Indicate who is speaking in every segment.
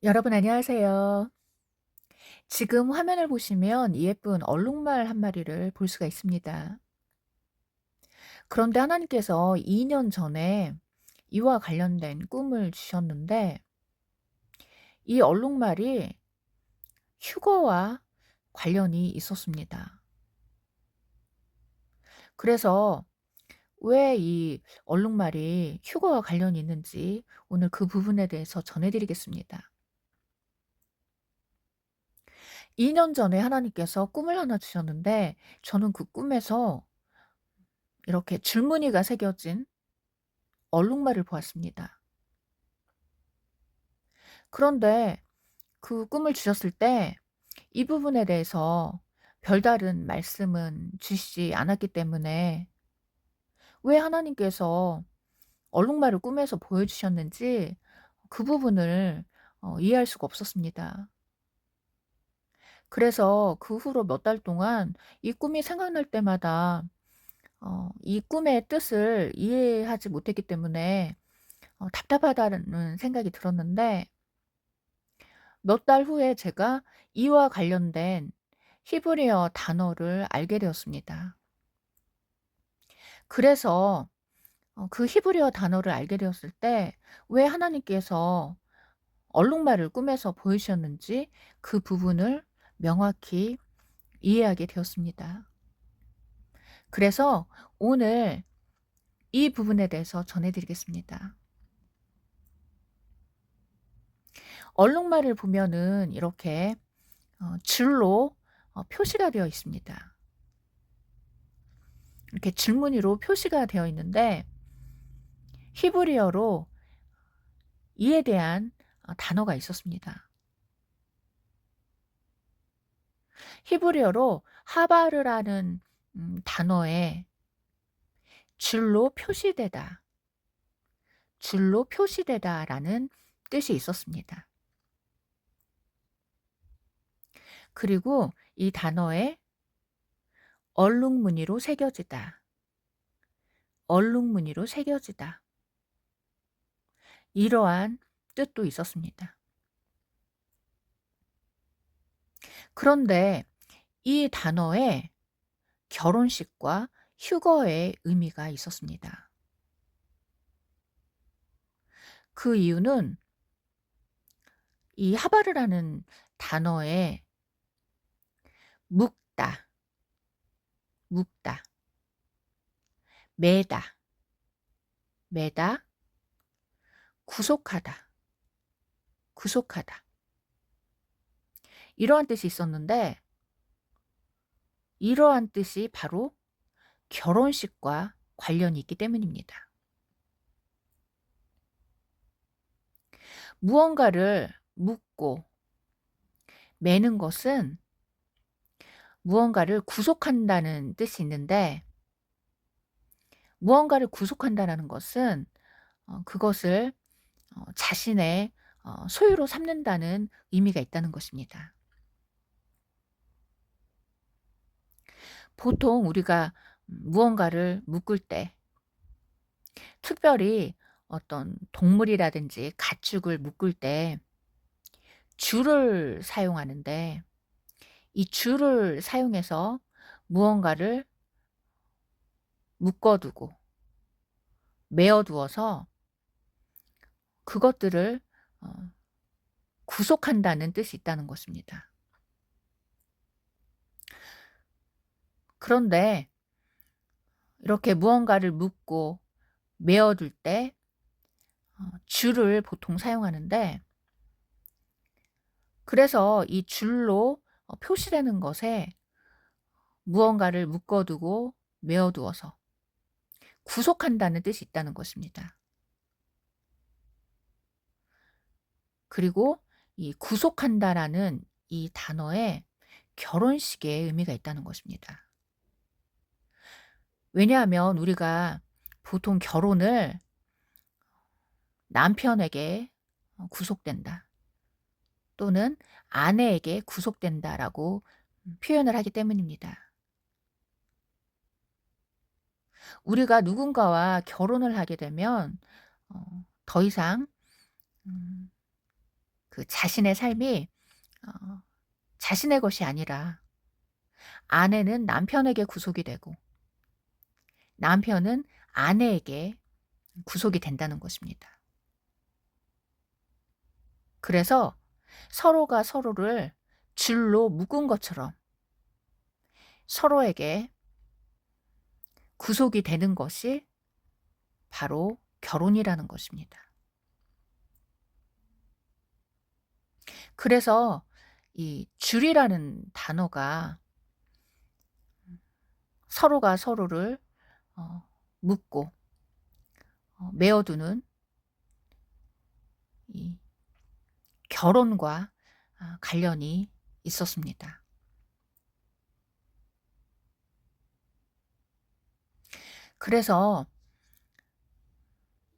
Speaker 1: 여러분 안녕하세요. 지금 화면을 보시면 예쁜 얼룩말 한 마리를 볼 수가 있습니다. 그런데 하나님께서 2년 전에 이와 관련된 꿈을 주셨는데 이 얼룩말이 휴거와 관련이 있었습니다. 그래서 왜 이 얼룩말이 휴거와 관련이 있는지 오늘 그 부분에 대해서 전해 드리겠습니다. 2년 전에 하나님께서 꿈을 하나 주셨는데 저는 그 꿈에서 이렇게 줄무늬가 새겨진 얼룩말을 보았습니다. 그런데 그 꿈을 주셨을 때 이 부분에 대해서 별다른 말씀은 주시지 않았기 때문에 왜 하나님께서 얼룩말을 꿈에서 보여주셨는지 그 부분을 이해할 수가 없었습니다. 그래서 그 후로 몇 달 동안 이 꿈이 생각날 때마다 이 꿈의 뜻을 이해하지 못했기 때문에 답답하다는 생각이 들었는데 몇 달 후에 제가 이와 관련된 히브리어 단어를 알게 되었습니다. 그래서 그 히브리어 단어를 알게 되었을 때 왜 하나님께서 얼룩말을 꿈에서 보이셨는지 그 부분을 명확히 이해하게 되었습니다. 그래서 오늘 이 부분에 대해서 전해 드리겠습니다. 얼룩말을 보면은 이렇게 줄로 표시가 되어 있습니다. 이렇게 줄무늬로 표시가 되어 있는데 히브리어로 이에 대한 단어가 있었습니다. 히브리어로 하바르라는 단어에 줄로 표시되다, 줄로 표시되다라는 뜻이 있었습니다. 그리고 이 단어에 얼룩무늬로 새겨지다, 얼룩무늬로 새겨지다 이러한 뜻도 있었습니다. 그런데 이 단어에 결혼식과 휴거의 의미가 있었습니다. 그 이유는 이 하바르라는 단어에 묶다, 묶다, 매다, 매다, 구속하다, 구속하다 이러한 뜻이 있었는데 이러한 뜻이 바로 결혼식과 관련이 있기 때문입니다. 무언가를 묶고 매는 것은 무언가를 구속한다는 뜻이 있는데 무언가를 구속한다라는 것은 그것을 자신의 소유로 삼는다는 의미가 있다는 것입니다. 보통 우리가 무언가를 묶을 때 특별히 어떤 동물이라든지 가축을 묶을 때 줄을 사용하는데 이 줄을 사용해서 무언가를 묶어 두고 매어 두어서 그것들을 어 구속한다는 뜻이 있다는 것입니다. 그런데 이렇게 무언가를 묶고 매어 둘 때 줄을 보통 사용하는데 그래서 이 줄로 표시되는 것에 무언가를 묶어 두고 매어 두어서 구속한다는 뜻이 있다는 것입니다. 그리고 이 구속한다라는 이 단어에 결혼식의 의미가 있다는 것입니다. 왜냐하면 우리가 보통 결혼을 남편에게 구속된다 또는 아내에게 구속된다라고 표현을 하기 때문입니다. 우리가 누군가와 결혼을 하게 되면 더 이상 음 그 자신의 삶이 어 자신의 것이 아니라 아내는 남편에게 구속이 되고 남편은 아내에게 구속이 된다는 것입니다. 그래서 서로가 서로를 줄로 묶은 것처럼 서로에게 구속이 되는 것이 바로 결혼이라는 것입니다. 그래서 이 줄이라는 단어가 서로가 서로를 묶고 메어두는 이 결혼과 관련이 있었습니다. 그래서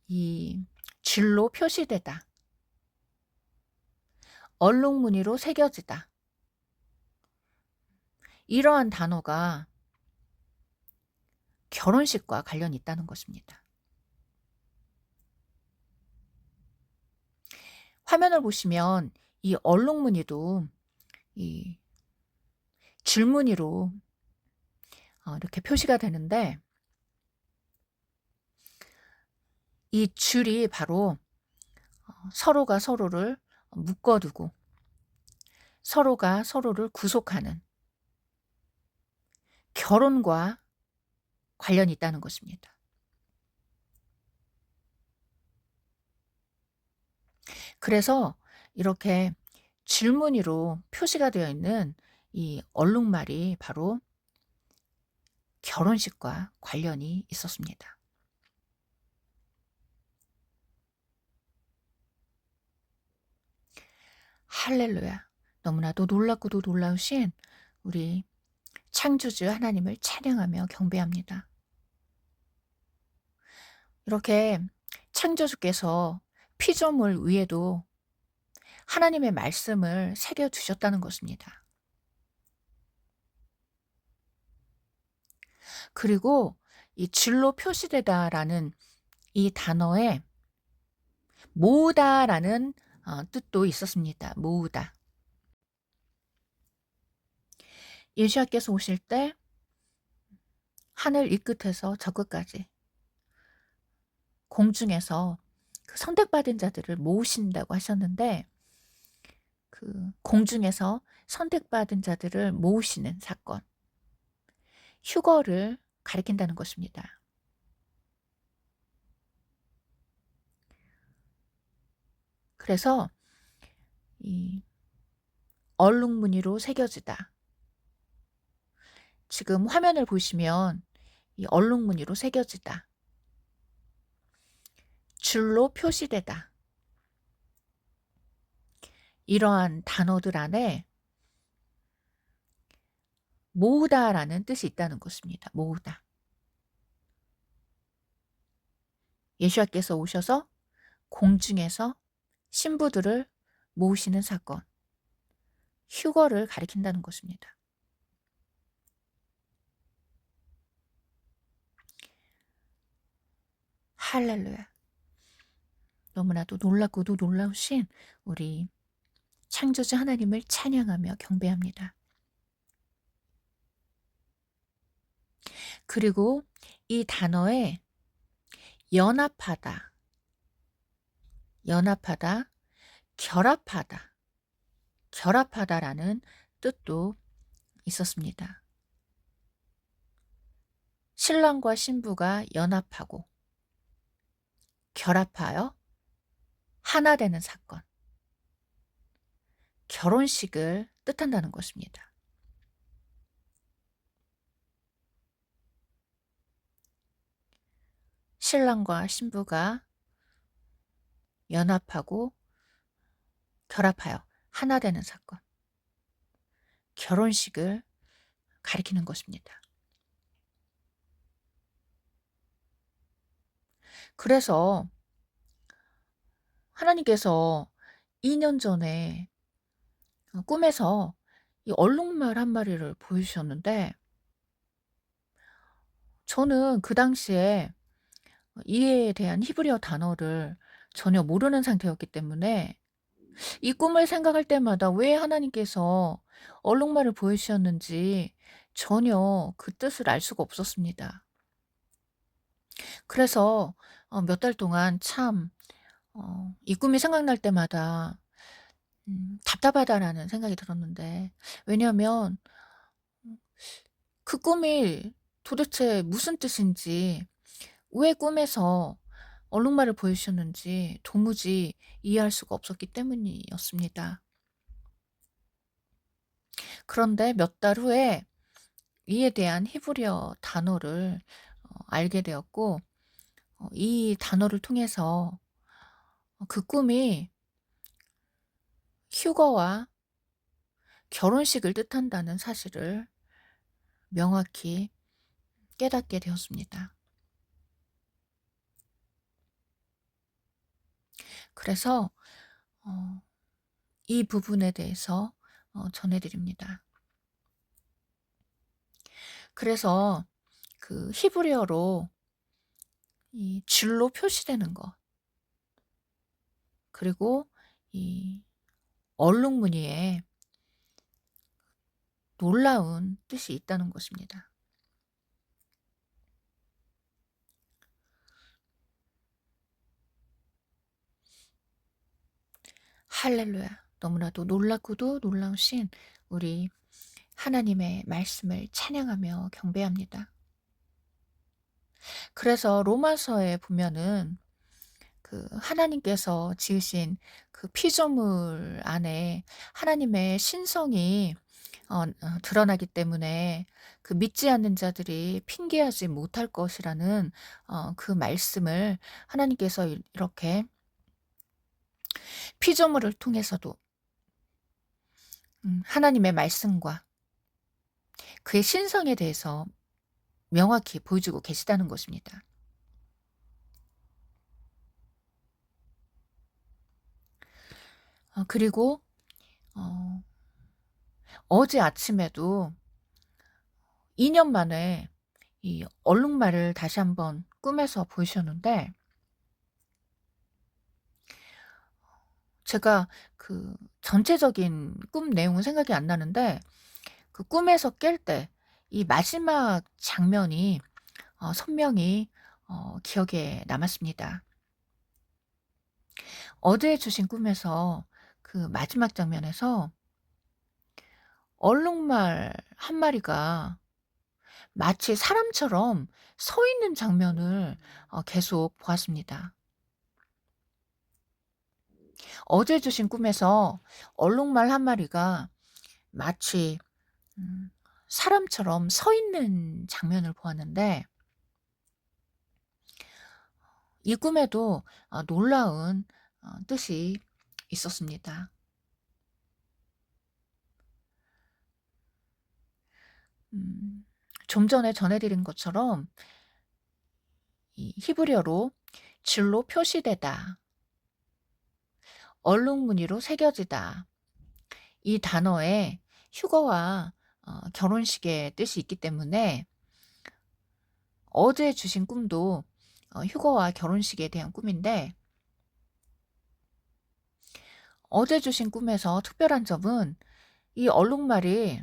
Speaker 1: 이 줄로 표시되다, 얼룩무늬로 새겨지다, 이러한 단어가 결혼식과 관련이 있다는 것입니다. 화면을 보시면 이 얼룩무늬도 이 줄무늬로 이렇게 표시가 되는데, 이 줄이 바로 서로가 서로를 묶어두고 서로가 서로를 구속하는 결혼과 관련이 있다는 것입니다. 그래서 이렇게 줄무늬로 표시가 되어 있는 이 얼룩말이 바로 결혼식과 관련이 있었습니다. 할렐루야. 너무나도 놀랍고도 놀라우신 우리 창조주 하나님을 찬양하며 경배합니다. 이렇게 창조주께서 피조물 위에도 하나님의 말씀을 새겨 두셨다는 것입니다. 그리고 이 줄로 표시되다라는 이 단어에 모으다라는 뜻도 있었습니다. 모으다. 예수님께서 오실 때 하늘 이 끝에서 저 끝까지 공중에서 그 선택받은 자들을 모으신다고 하셨는데, 그 공중에서 선택받은 자들을 모으시는 사건, 휴거를 가리킨다는 것입니다. 그래서 이 얼룩무늬로 새겨지다. 지금 화면을 보시면 이 얼룩무늬로 새겨지다, 줄로 표시되다, 이러한 단어들 안에 모으다라는 뜻이 있다는 것입니다. 모으다. 예수님께서 오셔서 공중에서 신부들을 모으시는 사건, 휴거를 가리킨다는 것입니다. 할렐루야. 너무나도 놀랍고도 놀라우신 우리 창조주 하나님을 찬양하며 경배합니다. 그리고 이 단어에 연합하다, 연합하다, 결합하다, 결합하다라는 뜻도 있었습니다. 신랑과 신부가 연합하고 결합하여 하나 되는 사건, 결혼식을 뜻한다는 것입니다. 신랑과 신부가 연합하고 결합하여 하나 되는 사건, 결혼식을 가리키는 것입니다. 그래서 하나님께서 2년 전에 꿈에서 이 얼룩말 한 마리를 보여주셨는데, 저는 그 당시에 이에 대한 히브리어 단어를 전혀 모르는 상태였기 때문에 이 꿈을 생각할 때마다 왜 하나님께서 얼룩말을 보여주셨는지 전혀 그 뜻을 알 수가 없었습니다. 그래서 몇 달 동안 참 이 꿈이 생각날 때마다 '답답하다.'라는 생각이 들었는데, 왜냐하면 그 꿈이 도대체 무슨 뜻인지, 왜 꿈에서 얼룩말을 보여주셨는지 도무지 이해할 수가 없었기 때문이었습니다. 그런데 몇 달 후에 이에 대한 히브리어 단어를 알게 되었고, 이 단어를 통해서 그 꿈이 휴거와 결혼식을 뜻한다는 사실을 명확히 깨닫게 되었습니다. 그래서 어 이 부분에 대해서 전해 드립니다. 그래서 그 히브리어로 이 줄로 표시되는 것, 그리고 이 얼룩 무늬에 놀라운 뜻이 있다는 것입니다. 할렐루야. 너무나도 놀랍고도 놀라우신 우리 하나님의 말씀을 찬양하며 경배합니다. 그래서 로마서에 보면은 그 하나님께서 지으신 그 피조물 안에 하나님의 신성이 드러나기 때문에 그 믿지 않는 자들이 핑계하지 못할 것이라는 그 말씀을 하나님께서 이렇게 피조물을 통해서도 하나님의 말씀과 그의 신성에 대해서 명확히 보여주고 계시다는 것입니다. 그리고 어 어제 아침에도 2년 만에 이 얼룩말을 다시 한번 꿈에서 보이셨는데, 제가 그 전체적인 꿈 내용은 생각이 안 나는데 그 꿈에서 깰 때 이 마지막 장면이 선명히 기억에 남았습니다. 어제 주신 꿈에서 그 마지막 장면에서 얼룩말 한 마리가 마치 사람처럼 서 있는 장면을 계속 보았습니다. 어제 주신 꿈에서 얼룩말 한 마리가 마치 음 사람처럼 서 있는 장면을 보았는데, 이 꿈에도 놀라운 뜻이 있었습니다. 음 좀 전에 전해 드린 것처럼 이 히브리어로 줄로 표시되다, 얼룩 무늬로 새겨지다, 이 단어에 휴거와 결혼식의 뜻이 있기 때문에 어제 주신 꿈도 휴거와 결혼식에 대한 꿈인데, 어제 주신 꿈에서 특별한 점은 이 얼룩말이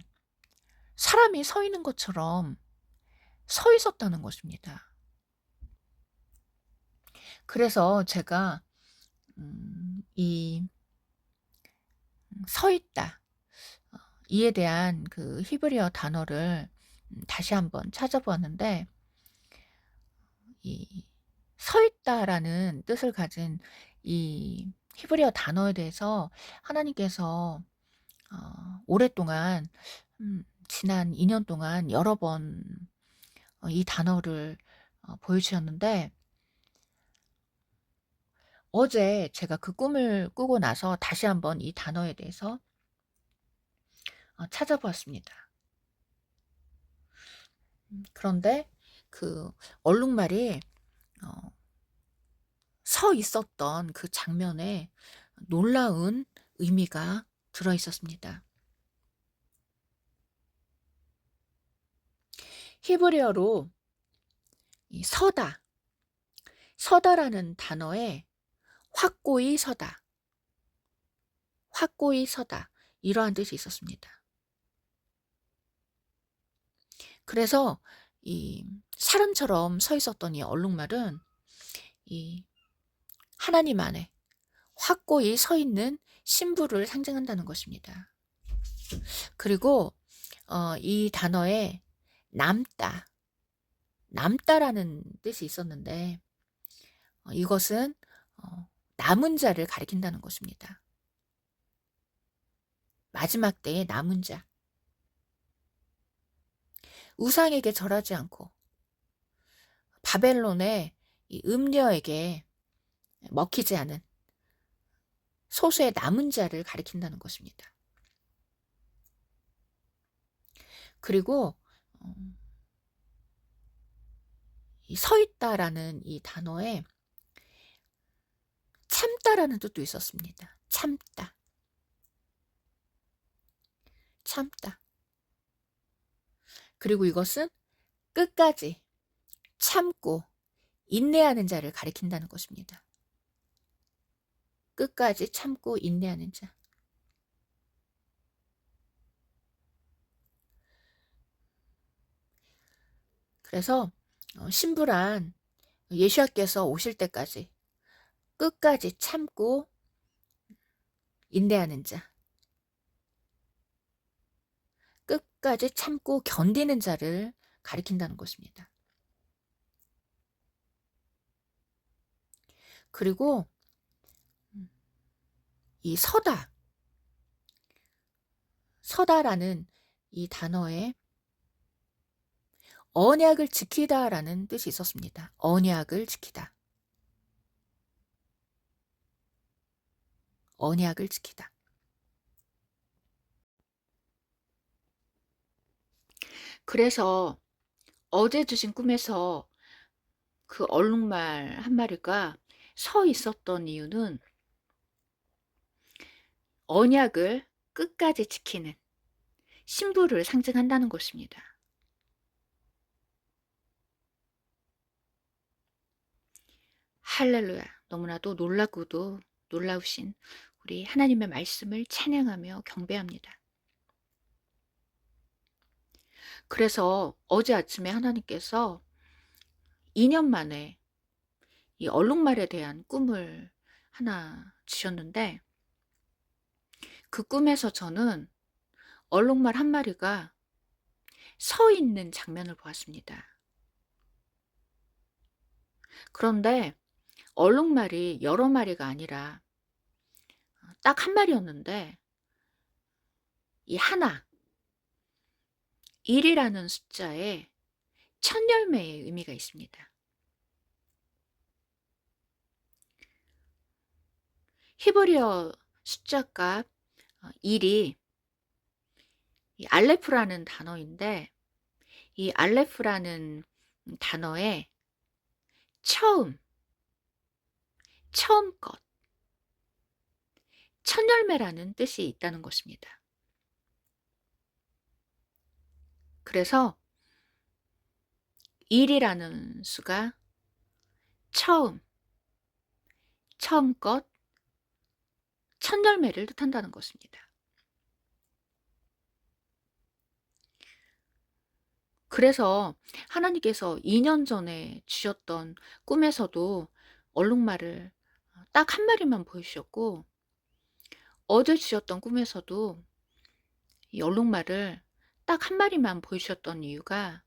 Speaker 1: 사람이 서 있는 것처럼 서 있었다는 것입니다. 그래서 제가 이 서 있다, 이에 대한 그 히브리어 단어를 다시 한번 찾아보았는데, 이 서 있다라는 뜻을 가진 이 히브리어 단어에 대해서 하나님께서 오랫동안 지난 2년 동안 여러 번 이 단어를 보여주셨는데, 어제 제가 그 꿈을 꾸고 나서 다시 한번 이 단어에 대해서 찾아보았습니다. 그런데 그 얼룩말이 어 서 있었던 그 장면에 놀라운 의미가 들어 있었습니다. 히브리어로 이 서다라는 단어에 확고히 서다, 확고히 서다. 이러한 뜻이 있었습니다. 그래서 이 사람처럼 서 있었던 이 얼룩말은 이 하나님 안에 확고히 서 있는 신부를 상징한다는 것입니다. 그리고 이 단어에 남다, 남다라는 뜻이 있었는데 이것은 남은 자를 가리킨다는 것입니다. 마지막 때의 남은 자. 우상에게 절하지 않고 바벨론의 이 음녀에게 먹히지 않은 소수의 남은 자를 가리킨다는 것입니다. 그리고 이 서 있다라는 이 단어에 참다라는 뜻도 있었습니다. 참다. 참다. 그리고 이것은 끝까지 참고 인내하는 자를 가리킨다는 것입니다. 끝까지 참고 인내하는 자. 그래서 신부란 예수님께서 오실 때까지 끝까지 참고 인내하는 자. 끝까지 참고 견디는 자를 가리킨다는 것입니다. 그리고 이 서다라는 이 단어에 언약을 지키다라는 뜻이 있었습니다. 언약을 지키다. 언약을 지키다. 그래서 어제 주신 꿈에서 그 얼룩말 한 마리가 서 있었던 이유는 언약을 끝까지 지키는 신부를 상징한다는 것입니다. 할렐루야. 너무나도 놀랍고도 놀라우신 우리 하나님의 말씀을 찬양하며 경배합니다. 그래서 어제 아침에 하나님께서 2년 만에 이 얼룩말에 대한 꿈을 하나 주셨는데 그 꿈에서 저는 얼룩말 한 마리가 서 있는 장면을 보았습니다. 그런데 얼룩말이 여러 마리가 아니라 딱 한 마리였는데 이 하나, 1이라는 숫자에 천 열매의 의미가 있습니다. 히브리어 숫자값 1이 이 알레프라는 단어인데 이 알레프라는 단어에 처음, 처음 것, 천 열매라는 뜻이 있다는 것입니다. 그래서 1이라는 수가 처음, 처음 것, 천 열매를 뜻한다는 것입니다. 그래서 하나님께서 2년 전에 주셨던 꿈에서도 얼룩말을 딱 한 마리만 보여주셨고 어제 주셨던 꿈에서도 이 얼룩말을 딱 한 마리만 보여주셨던 이유가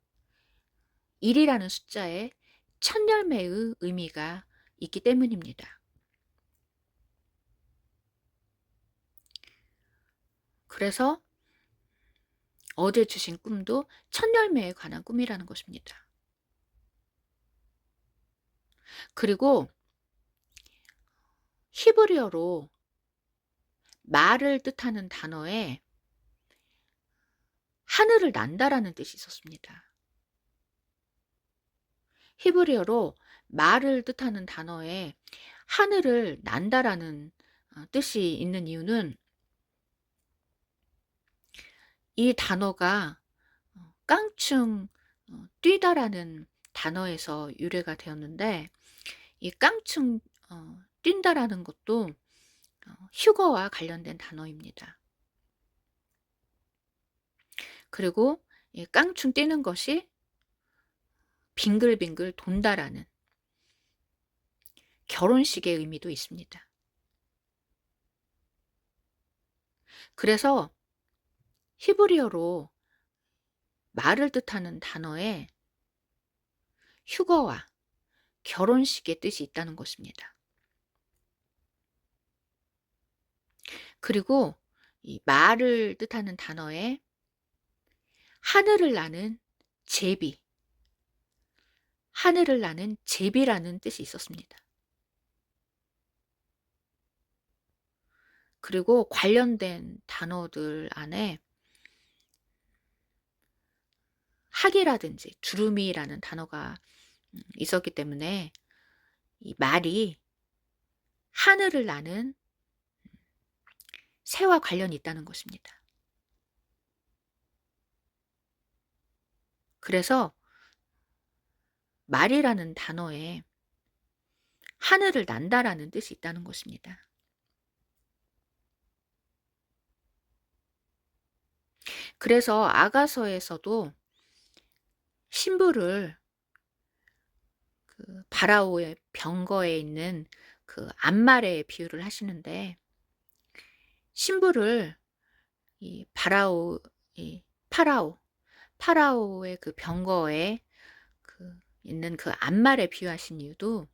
Speaker 1: 1이라는 숫자에 천 열매의 의미가 있기 때문입니다. 그래서 어제 주신 꿈도 천 열매에 관한 꿈이라는 것입니다. 그리고 히브리어로 말을 뜻하는 단어에 하늘을 난다라는 뜻이 있었습니다. 히브리어로 말을 뜻하는 단어에 하늘을 난다라는 뜻이 있는 이유는 이 단어가 깡충 뛰다라는 단어에서 유래가 되었는데 이 깡충 뛴다라는 것도 휴거와 관련된 단어입니다. 그리고 이 깡충 뛰는 것이 빙글빙글 돈다라는 결혼식의 의미도 있습니다. 그래서 히브리어로 말을 뜻하는 단어에 휴거와 결혼식의 뜻이 있다는 것입니다. 그리고 이 말을 뜻하는 단어에 하늘을 나는 제비, 하늘을 나는 제비라는 뜻이 있었습니다. 그리고 관련된 단어들 안에 학이라든지 두루미라는 단어가 있었기 때문에 이 말이 하늘을 나는 새와 관련이 있다는 것입니다. 그래서 말이라는 단어에 하늘을 난다라는 뜻이 있다는 것입니다. 그래서 아가서에서도 신부를 그 바라오의 병거에 있는 그 암말에 비유를 하시는데, 신부를 이 파라오의 그 병거에 그 있는 그 암말에 비유하신 이유도,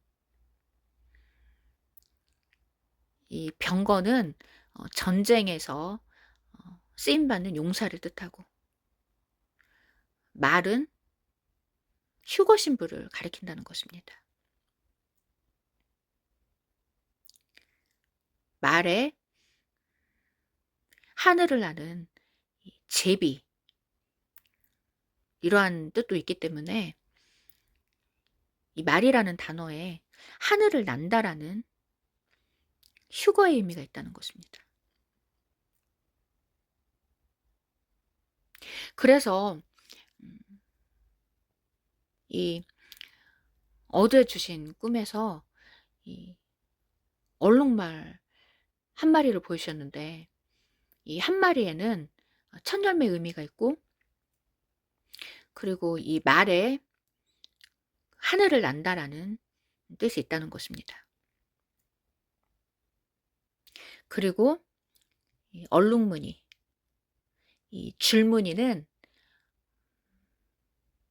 Speaker 1: 이 병거는 전쟁에서 쓰임 받는 용사를 뜻하고, 말은 휴거 신부를 가리킨다는 것입니다. 말에 하늘을 나는 이 제비, 이러한 뜻도 있기 때문에 이 말이라는 단어에 하늘을 난다라는 휴거의 의미가 있다는 것입니다. 그래서 이 어제 주신 꿈에서 이 얼룩말 한 마리를 보이셨는데, 이 한 마리에는 천열매 의미가 있고, 그리고 이 말에 하늘을 난다라는 뜻이 있다는 것입니다. 그리고 이 얼룩무늬, 이 줄무늬는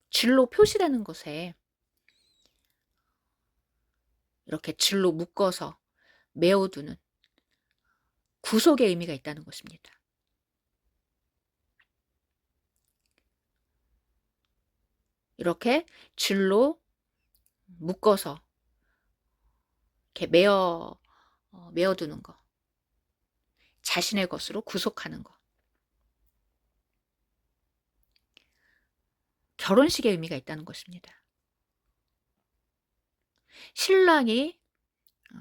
Speaker 1: 줄로 표시되는 것에 이렇게 줄로 묶어서 메어두는 구속의 의미가 있다는 것입니다. 이렇게 줄로 묶어서 이렇게 메어두는 것, 자신의 것으로 구속하는 것, 결혼식의 의미가 있다는 것입니다. 신랑이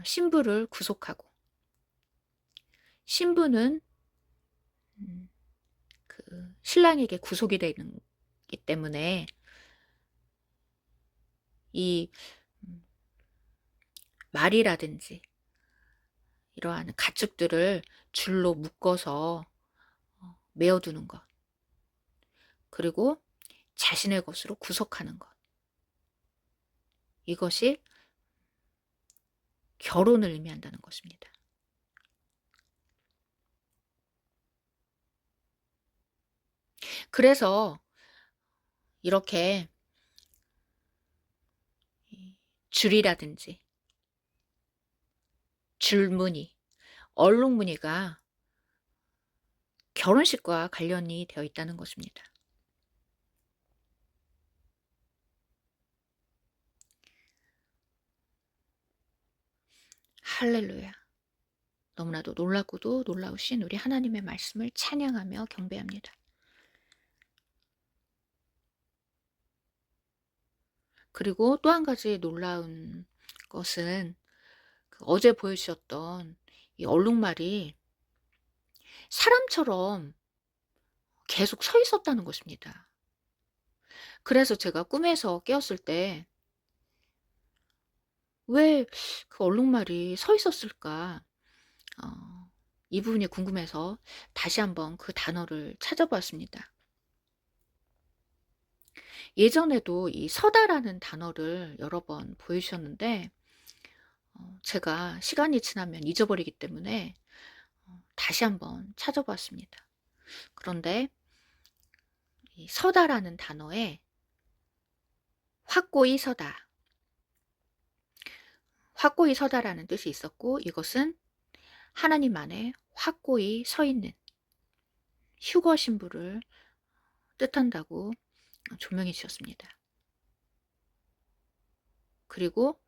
Speaker 1: 신부를 구속하고, 신부는 그 신랑에게 구속이 되기 때문에 이 말이라든지 이러한 가축들을 줄로 묶어서 메어두는 것, 그리고 자신의 것으로 구속하는 것, 이것이 결혼을 의미한다는 것입니다. 그래서 이렇게 줄이라든지 줄무늬, 얼룩무늬가 결혼식과 관련이 되어 있다는 것입니다. 할렐루야. 너무나도 놀랍고도 놀라우신 우리 하나님의 말씀을 찬양하며 경배합니다. 그리고 또 한 가지 놀라운 것은 어제 보여주셨던 이 얼룩말이 사람처럼 계속 서 있었다는 것입니다. 그래서 제가 꿈에서 깨었을 때 왜 그 얼룩말이 서 있었을까 이 부분이 궁금해서 다시 한번 그 단어를 찾아보았습니다. 예전에도 이 서다라는 단어를 여러 번 보여주셨는데 제가 시간이 지나면 잊어버리기 때문에 다시 한번 찾아보았습니다. 그런데 이 서다라는 단어에 확고히 서다, 확고히 서다라는 뜻이 있었고, 이것은 하나님 안에 확고히 서 있는 휴거 신부를 뜻한다고 조명해 주셨습니다. 그리고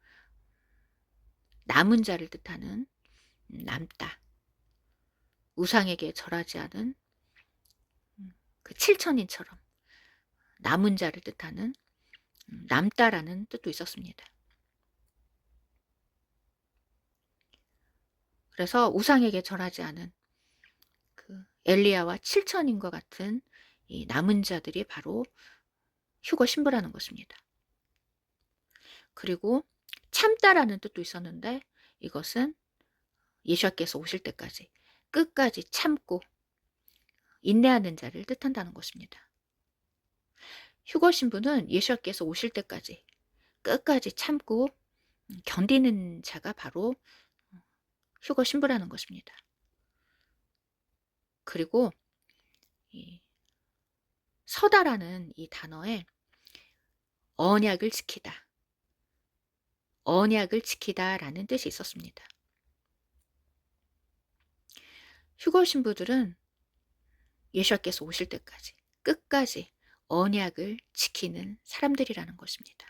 Speaker 1: 남은 자를 뜻하는 남다, 우상에게 절하지 않은 그 칠천인처럼 남은 자를 뜻하는 남다라는 뜻도 있었습니다. 그래서 우상에게 절하지 않은 그 엘리야와 칠천인과 같은 이 남은 자들이 바로 휴거 신부라는 것입니다. 그리고 참다라는 뜻도 있었는데, 이것은 예수께서 오실 때까지 끝까지 참고 인내하는 자를 뜻한다는 것입니다. 휴거 신부는 예수께서 오실 때까지 끝까지 참고 견디는 자가 바로 휴거 신부라는 것입니다. 그리고 이 서다라는 이 단어에 언약을 지키다, 언약을 지키다라는 뜻이 있었습니다. 휴거 신부들은 예수께서 오실 때까지 끝까지 언약을 지키는 사람들이라는 것입니다.